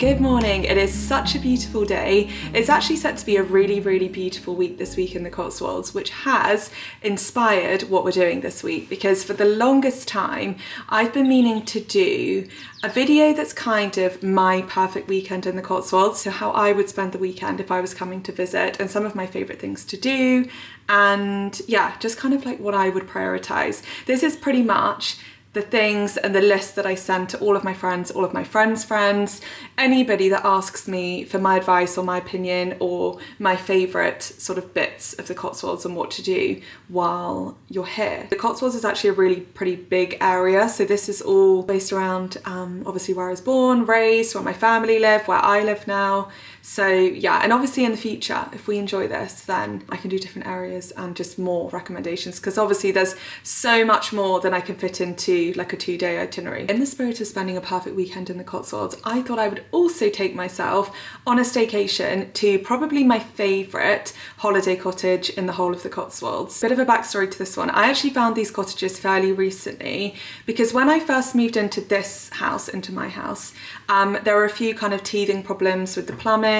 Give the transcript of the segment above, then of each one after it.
Good morning. It is such a beautiful day. It's actually set to be a really, really beautiful week this week in the Cotswolds, which has inspired what we're doing this week, because for the longest time I've been meaning to do a video that's kind of my perfect weekend in the Cotswolds, so how I would spend the weekend if I was coming to visit, and some of my favourite things to do, and yeah, just kind of like what I would prioritise. This is pretty much the things and the list that I send to all of my friends, all of my friends' friends, anybody that asks me for my advice or my opinion or my favourite sort of bits of the Cotswolds and what to do while you're here. The Cotswolds is actually a really pretty big area, so this is all based around obviously where I was born, raised, where my family live, where I live now. So yeah, and obviously in the future, if we enjoy this, then I can do different areas and just more recommendations, because obviously there's so much more than I can fit into like a 2-day itinerary. In the spirit of spending a perfect weekend in the Cotswolds, I thought I would also take myself on a staycation to probably my favourite holiday cottage in the whole of the Cotswolds. Bit of a backstory to this one. I actually found these cottages fairly recently because when I first moved into this house, into my house, there were a few kind of teething problems with the plumbing,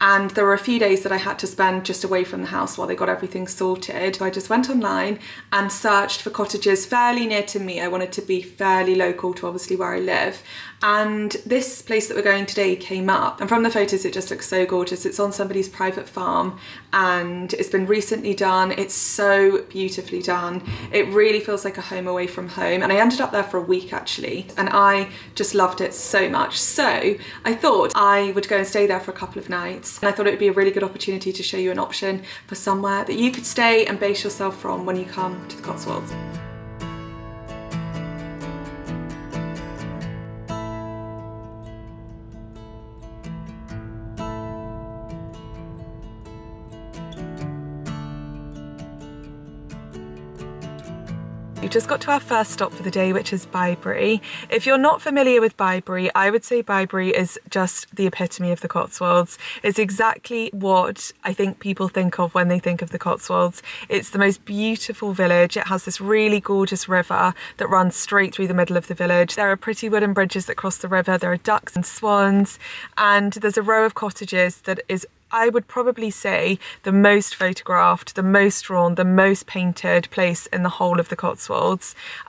and there were a few days that I had to spend just away from the house while they got everything sorted. So I just went online and searched for cottages fairly near to me. I wanted to be fairly local to obviously where I live, and this place that we're going today came up, and from the photos it just looks so gorgeous. It's on somebody's private farm and it's been recently done. It's so beautifully done. It really feels like a home away from home, and I ended up there for a week actually, and I just loved it so much. So I thought I would go and stay there for a couple of nights, and I thought it would be a really good opportunity to show you an option for somewhere that you could stay and base yourself from when you come to the Cotswolds. We've just got to our first stop for the day, which is Bibury. If you're not familiar with Bibury, I would say Bibury is just the epitome of the Cotswolds. It's exactly what I think people think of when they think of the Cotswolds. It's the most beautiful village. It has this really gorgeous river that runs straight through the middle of the village. There are pretty wooden bridges that cross the river. There are ducks and swans, and there's a row of cottages that is, I would probably say, the most photographed, the most drawn, the most painted place in the whole of the Cotswolds.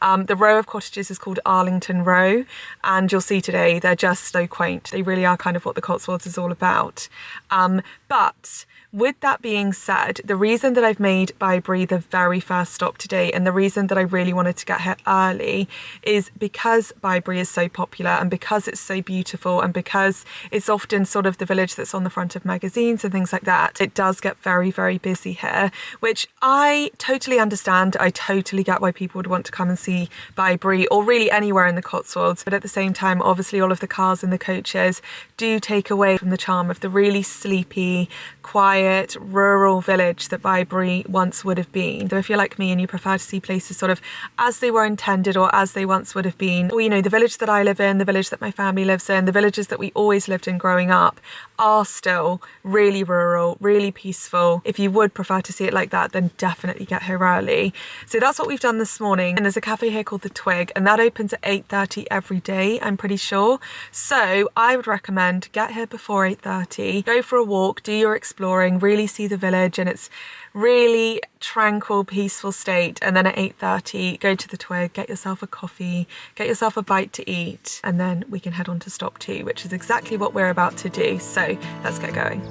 The row of cottages is called Arlington Row, and you'll see today they're just so quaint. They really are kind of what the Cotswolds is all about. But with that being said, the reason that I've made Bibury the very first stop today, and the reason that I really wanted to get here early, is because Bibury is so popular, and because it's so beautiful, and because it's often sort of the village that's on the front of magazines and things like that. It does get very, very busy here, which I totally understand. I totally get why people would want to come and see Bibury, or really anywhere in the Cotswolds. But at the same time, obviously all of the cars and the coaches do take away from the charm of the really sleepy, quiet, rural village that Bibury once would have been. So if you're like me and you prefer to see places sort of as they were intended or as they once would have been, or, you know, the village that I live in, the village that my family lives in, the villages that we always lived in growing up are still really rural, really peaceful. If you would prefer to see it like that, then definitely get here early. So that's what we've done this morning. And there's a cafe here called The Twig, and that opens at 8:30 every day, I'm pretty sure. So I would recommend get here before 8:30, go for a walk, do your exploring, really see the village and its really tranquil, peaceful state, and then at 8:30 go to The Twig, get yourself a coffee, get yourself a bite to eat, and then we can head on to stop 2, which is exactly what we're about to do. So let's get going.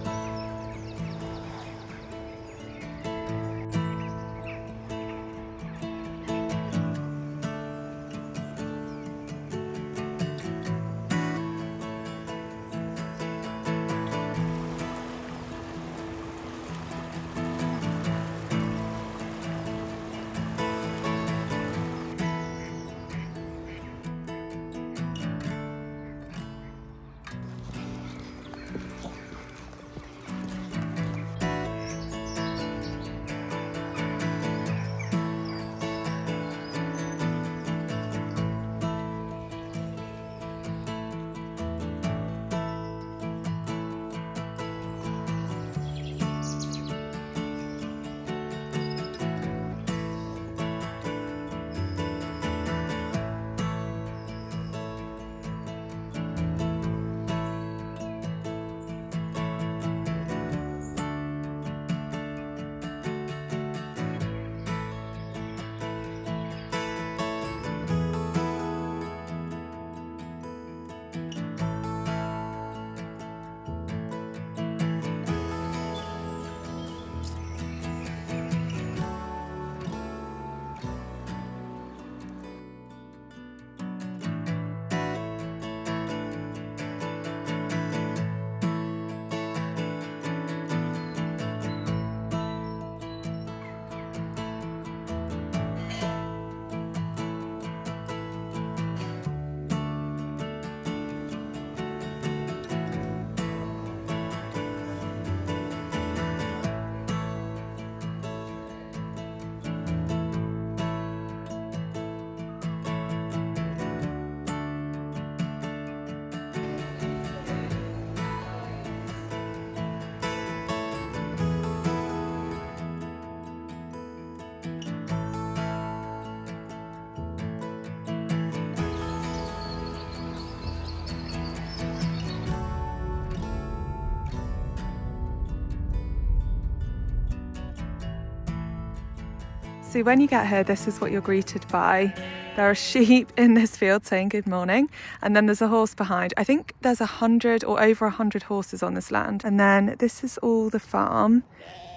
So when you get here, this is what you're greeted by. There are sheep in this field saying good morning, and then there's a horse behind. I think there's 100 or over 100 horses on this land. And then this is all the farm.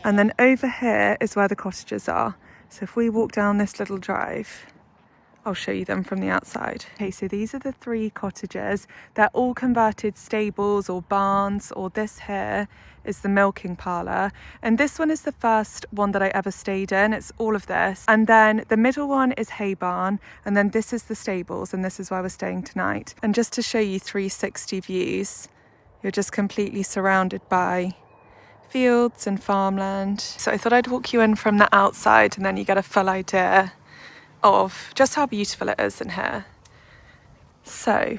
And then over here is where the cottages are. So if we walk down this little drive, I'll show you them from the outside. Okay, so these are the 3 cottages. They're all converted stables or barns, or this here is the milking parlour. And this one is the first one that I ever stayed in. It's all of this. And then the middle one is hay barn. And then this is the stables, and this is where we're staying tonight. And just to show you 360 views, you're just completely surrounded by fields and farmland. So I thought I'd walk you in from the outside, and then you get a full idea of just how beautiful it is in here. So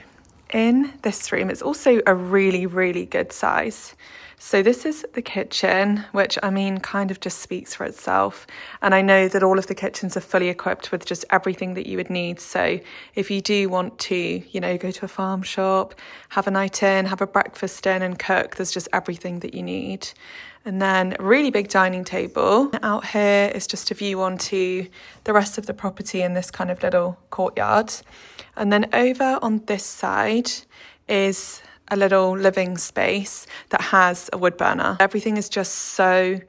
in this room, it's also a really, really good size. So this is the kitchen, which I mean kind of just speaks for itself. And I know that all of the kitchens are fully equipped with just everything that you would need. So if you do want to, you know, go to a farm shop, have a night in, have a breakfast in and cook, there's just everything that you need. And then a really big dining table. Out here is just a view onto the rest of the property in this kind of little courtyard. And then over on this side is a little living space that has a wood burner. Everything is just so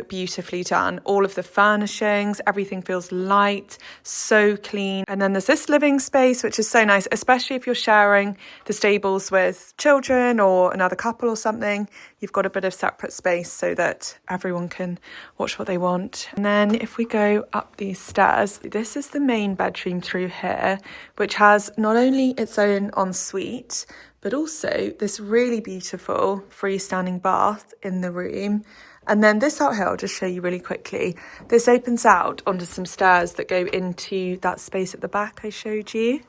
beautifully done. All of the furnishings, everything feels light, so clean. And then there's this living space, which is so nice, especially if you're sharing the stables with children or another couple or something. You've got a bit of separate space so that everyone can watch what they want. And then if we go up these stairs, this is the main bedroom through here, which has not only its own ensuite, but also this really beautiful freestanding bath in the room. And then this out here, I'll just show you really quickly. This opens out onto some stairs that go into that space at the back I showed you,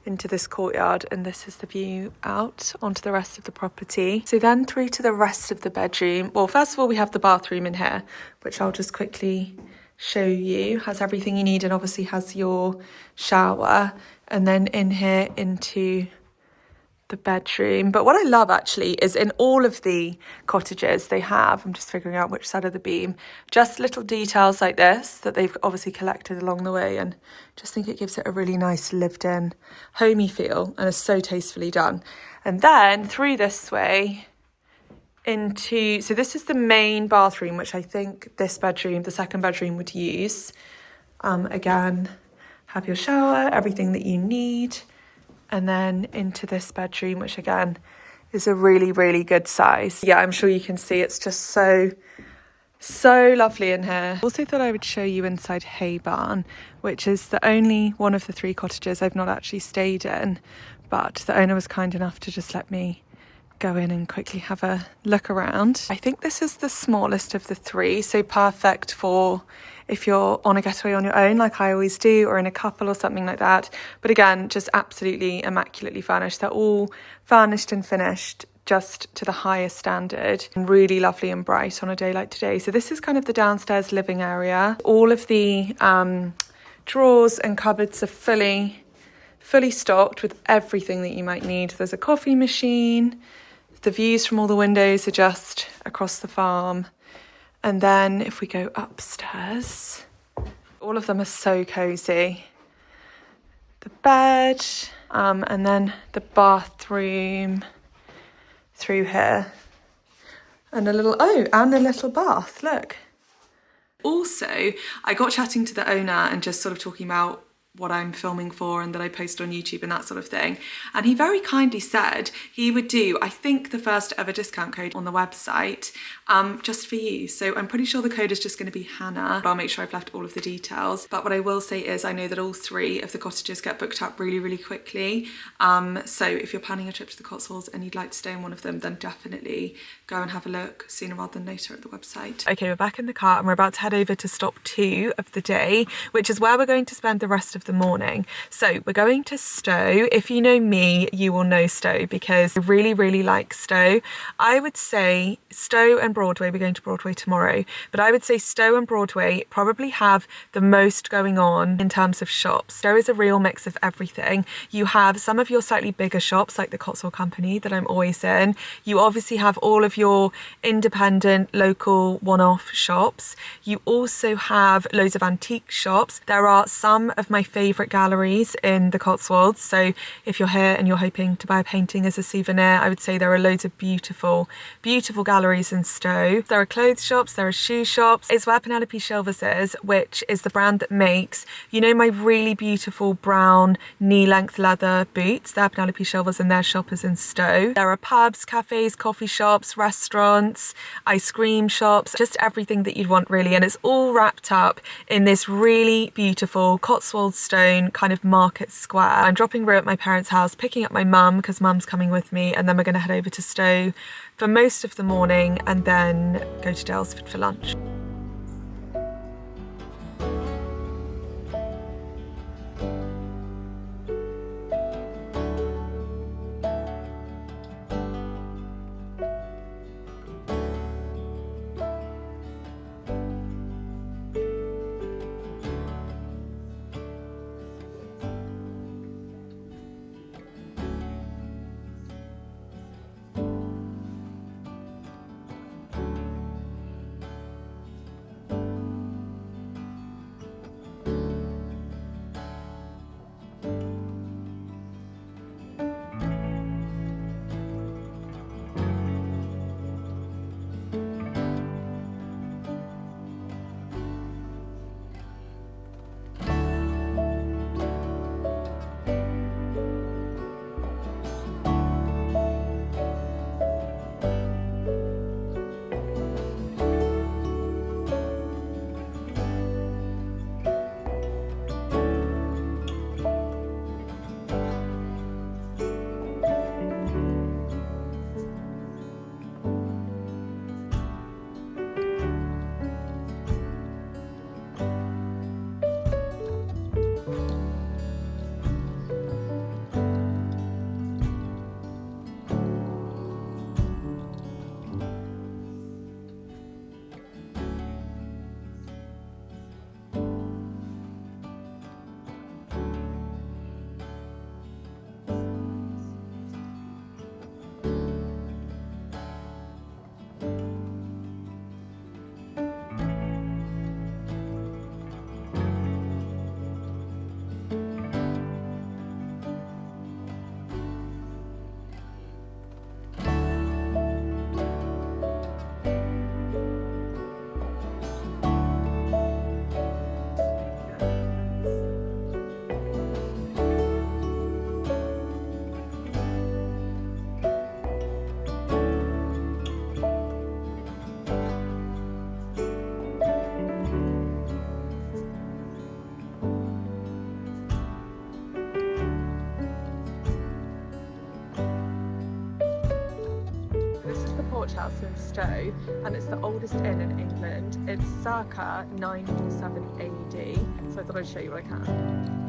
into this courtyard. And this is the view out onto the rest of the property. So then through to the rest of the bedroom. Well, first of all, we have the bathroom in here, which I'll just quickly show you. Has everything you need and obviously has your shower. And then in here into the bedroom. But what I love actually is in all of the cottages they have, I'm just figuring out which side of the beam, just little details like this that they've obviously collected along the way, and just think it gives it a really nice lived in homey feel, and is so tastefully done. And then through this way into, so this is the main bathroom, which I think this bedroom, the second bedroom, would use. Again, have your shower, everything that you need. And then into this bedroom, which again is a really, really good size. Yeah, I'm sure you can see it's just so lovely in here. Also thought I would show you inside Hay Barn, which is the only one of the 3 cottages I've not actually stayed in, but the owner was kind enough to just let me go in and quickly have a look around. I think this is the smallest of the 3, so perfect for if you're on a getaway on your own, like I always do, or in a couple or something like that. But again, just absolutely immaculately furnished. They're all furnished and finished just to the highest standard, and really lovely and bright on a day like today. So this is kind of the downstairs living area. All of the drawers and cupboards are fully stocked with everything that you might need. There's a coffee machine. The views from all the windows are just across the farm. And then if we go upstairs, all of them are so cosy. The bed, and then the bathroom through here. And a little bath, look. Also, I got chatting to the owner and just sort of talking about what I'm filming for and that I post on YouTube and that sort of thing. And he very kindly said he would do, I think, the first ever discount code on the website just for you. So I'm pretty sure the code is just going to be Hannah. I'll make sure I've left all of the details. But what I will say is I know that all 3 of the cottages get booked up really, really quickly. So if you're planning a trip to the Cotswolds and you'd like to stay in one of them, then definitely go and have a look sooner rather than later at the website. Okay, we're back in the car and we're about to head over to stop 2 of the day, which is where we're going to spend the rest of of the morning. So we're going to Stow. If you know me, you will know Stow because I really, really like Stow. I would say Stow and Broadway, we're going to Broadway tomorrow, but I would say Stow and Broadway probably have the most going on in terms of shops. Stow is a real mix of everything. You have some of your slightly bigger shops like the Cotswold Company that I'm always in. You obviously have all of your independent, local, one-off shops. You also have loads of antique shops. There are some of my favourite galleries in the Cotswolds. So if you're here and you're hoping to buy a painting as a souvenir, I would say there are loads of beautiful, beautiful galleries in Stow. There are clothes shops, there are shoe shops. It's where Penelope Shilvers is, which is the brand that makes, you know, my really beautiful brown knee-length leather boots. They're Penelope Shilvers and their shop is in Stow. There are pubs, cafes, coffee shops, restaurants, ice cream shops, just everything that you'd want really. And it's all wrapped up in this really beautiful Cotswold stone kind of market square. I'm dropping Rue at my parents' house, picking up my mum because mum's coming with me, and then we're going to head over to Stow for most of the morning and then go to Daylesford for lunch. House in Stow, and it's the oldest inn in England. It's circa 947 AD, so I thought I'd show you what I can.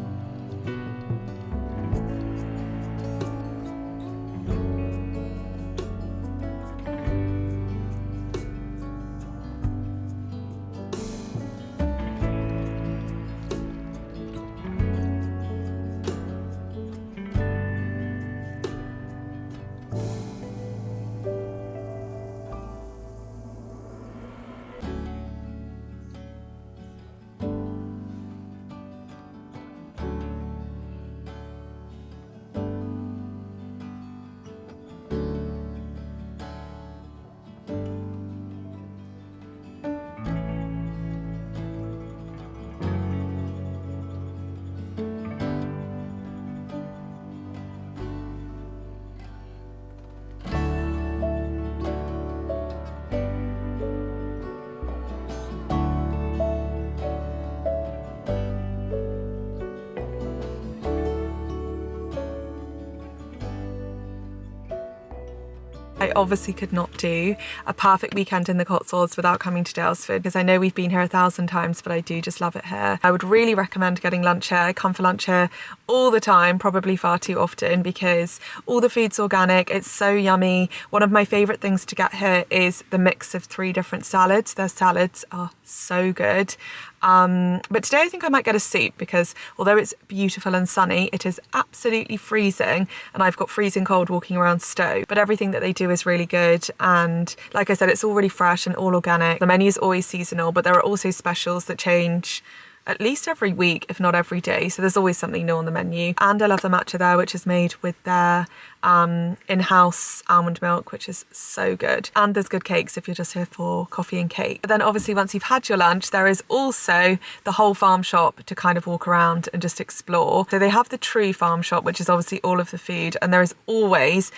I obviously could not do a perfect weekend in the Cotswolds without coming to Daylesford, because I know we've been here 1,000 times, but I do just love it here. I would really recommend getting lunch here. I come for lunch here all the time, probably far too often, because all the food's organic. It's so yummy. One of my favourite things to get here is the mix of 3 different salads. Their salads are so good. But today I think I might get a soup, because although it's beautiful and sunny, it is absolutely freezing and I've got freezing cold walking around Stow. But everything that they do is really good, and like I said, it's all really fresh and all organic. The menu is always seasonal, but there are also specials that change at least every week, if not every day. So there's always something new on the menu. And I love the matcha there, which is made with their in-house almond milk, which is so good. And there's good cakes if you're just here for coffee and cake. But then obviously once you've had your lunch, there is also the whole farm shop to kind of walk around and just explore. So they have the true farm shop, which is obviously all of the food, and there is always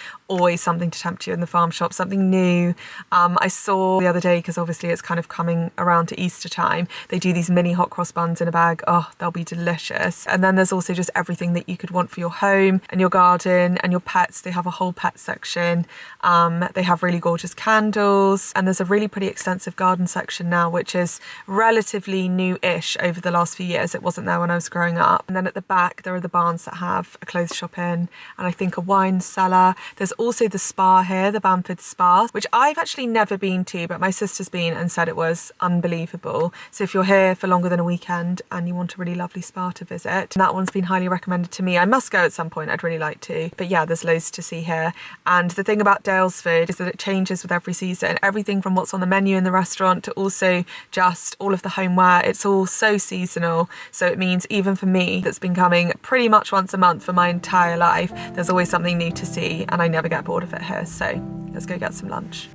something to tempt you in the farm shop, something new. I saw the other day, because obviously it's kind of coming around to Easter time, they do these mini hot cross buns in a bag. Oh, they'll be delicious. And then there's also just everything that you could want for your home and your garden and your pets. They have a whole pet section. They have really gorgeous candles, and there's a really pretty extensive garden section now, which is relatively new-ish over the last few years. It wasn't there when I was growing up. And then at the back there are the barns that have a clothes shop in, and I think a wine cellar. There's also the spa here, the Burford Spa, which I've actually never been to, but my sister's been and said it was unbelievable. So if you're here for longer than a weekend and you want a really lovely spa to visit, that one's been highly recommended to me. I must go at some point, I'd really like to. But yeah, there's loads to see here. And the thing about Daylesford is that it changes with every season. Everything from what's on the menu in the restaurant to also just all of the homeware, it's all so seasonal. So it means even for me, that's been coming pretty much once a month for my entire life, there's always something new to see, and I never get bored of it here. So let's go get some lunch.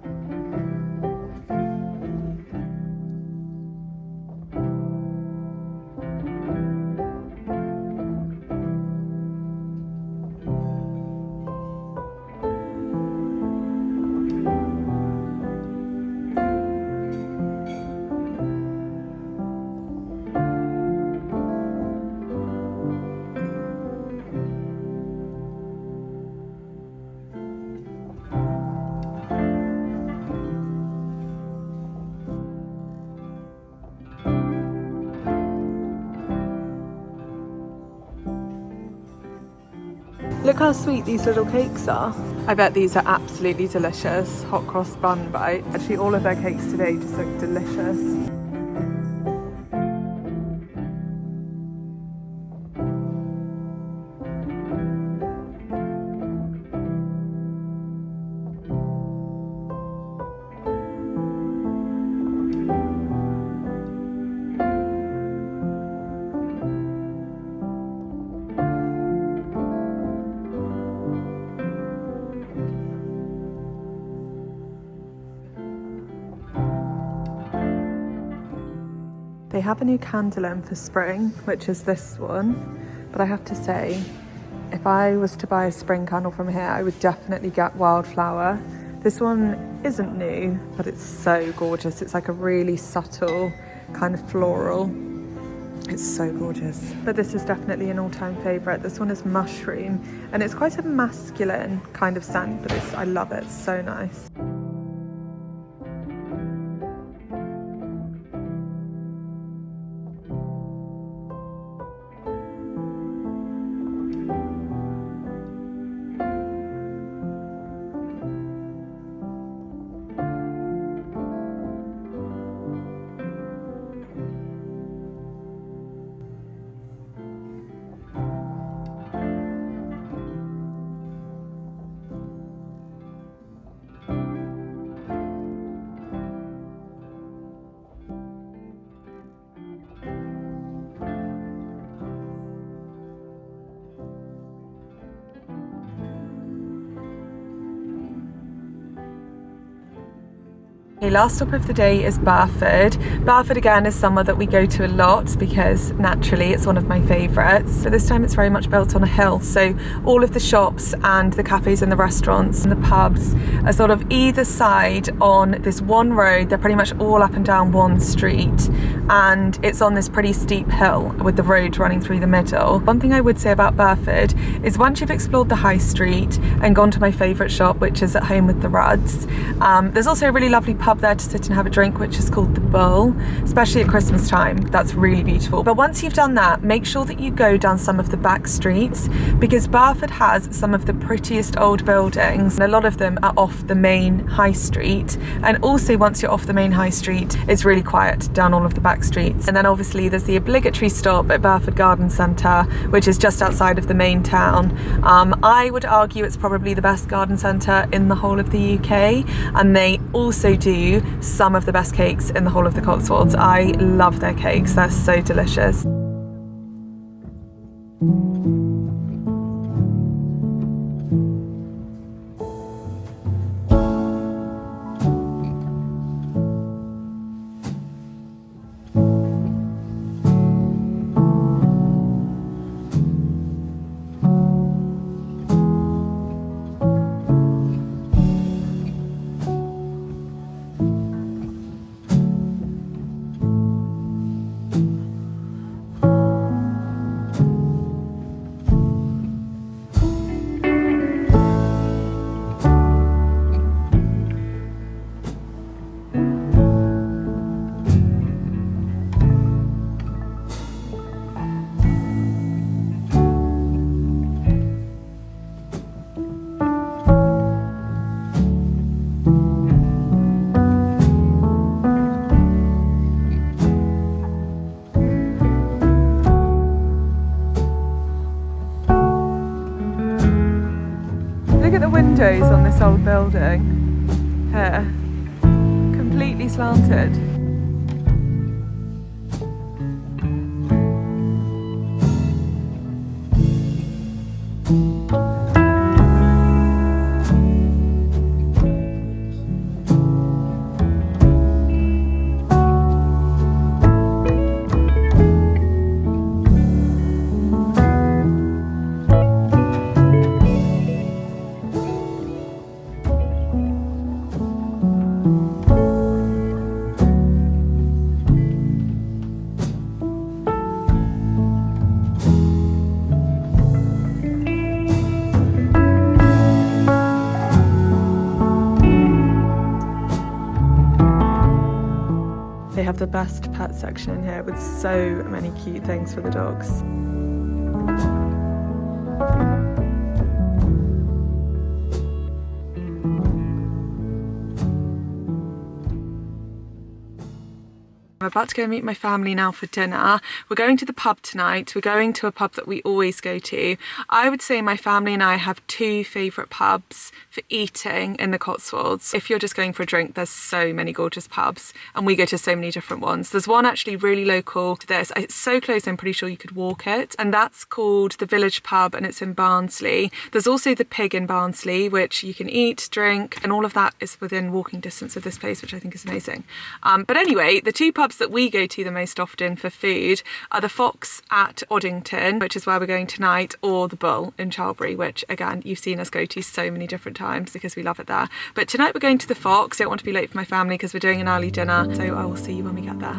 Look how sweet these little cakes are. I bet these are absolutely delicious. Hot cross bun bite. Actually, all of their cakes today just look delicious. They have a new candle in for spring, which is this one. But I have to say, if I was to buy a spring candle from here, I would definitely get Wildflower. This one isn't new, but it's so gorgeous. It's like a really subtle kind of floral. It's so gorgeous. But this is definitely an all-time favourite. This one is mushroom, and it's quite a masculine kind of scent, but I love it. It's so nice. Okay, last stop of the day is Burford. Burford again is somewhere that we go to a lot because naturally it's one of my favourites. But this time it's very much built on a hill, so all of the shops and the cafes and the restaurants and the pubs are sort of either side on this one road. They're pretty much all up and down one street, and it's on this pretty steep hill with the road running through the middle. One thing I would say about Burford is once you've explored the high street and gone to my favourite shop, which is At Home with the Rudds, there's also a really lovely pub there to sit and have a drink, which is called the Bull, especially at Christmas time. That's really beautiful. But once you've done that, make sure that you go down some of the back streets, because Burford has some of the prettiest old buildings, and a lot of them are off the main high street. And also once you're off the main high street, it's really quiet down all of the back streets. And then obviously there's the obligatory stop at Burford Garden Centre, which is just outside of the main town. I would argue it's probably the best garden centre in the whole of the UK, and they also do some of the best cakes in the whole of the Cotswolds. I love their cakes, they're so delicious. Look at the windows on this old building here, completely slanted. They have the best pet section in here with so many cute things for the dogs. I'm about to go meet my family now for dinner. We're going to the pub tonight. We're going to a pub that we always go to. I would say my family and I have two favourite pubs for eating in the Cotswolds. If you're just going for a drink, there's so many gorgeous pubs, and we go to so many different ones. There's one actually really local to this. It's so close, I'm pretty sure you could walk it, and that's called the Village Pub, and it's in Barnsley. There's also the Pig in Barnsley, which you can eat, drink, and all of that is within walking distance of this place, which I think is amazing. But anyway, the two pubs that we go to the most often for food are the Fox at Oddington, which is where we're going tonight, or the Bull in Charlbury, which again you've seen us go to so many different times because we love it there. But tonight we're going to the Fox. I don't want to be late for my family because we're doing an early dinner, so I will see you when we get there.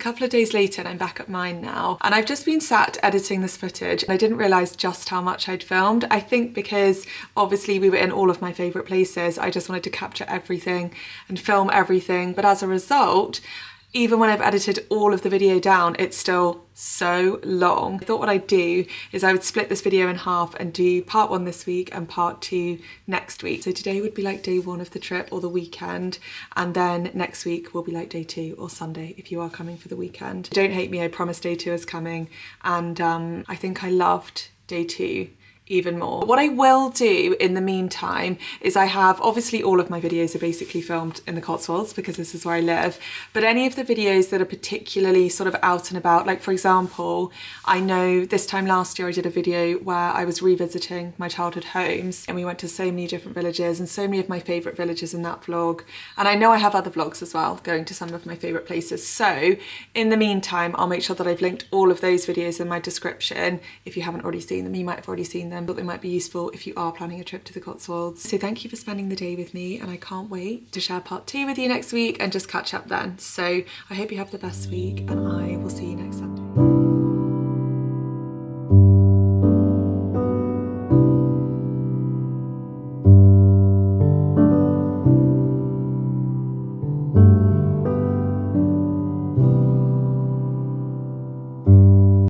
couple of days later and I'm back at mine now, and I've just been sat editing this footage and I didn't realise just how much I'd filmed. I think because obviously we were in all of my favourite places, I just wanted to capture everything and film everything, but as a result, even when I've edited all of the video down, it's still so long. I thought what I'd do is I would split this video in half and do part 1 this week and part 2 next week. So today would be like day 1 of the trip or the weekend, and then next week will be like day 2 or Sunday if you are coming for the weekend. Don't hate me, I promise day 2 is coming, and I think I loved day 2 even more. What I will do in the meantime is I have, obviously all of my videos are basically filmed in the Cotswolds because this is where I live, but any of the videos that are particularly sort of out and about, like for example, I know this time last year I did a video where I was revisiting my childhood homes and we went to so many different villages and so many of my favourite villages in that vlog, and I know I have other vlogs as well going to some of my favourite places. So in the meantime, I'll make sure that I've linked all of those videos in my description. If you haven't already seen them, you might have already seen them, but they might be useful if you are planning a trip to the Cotswolds. So thank you for spending the day with me, and I can't wait to share part 2 with you next week and just catch up then. So I hope you have the best week, and I will see you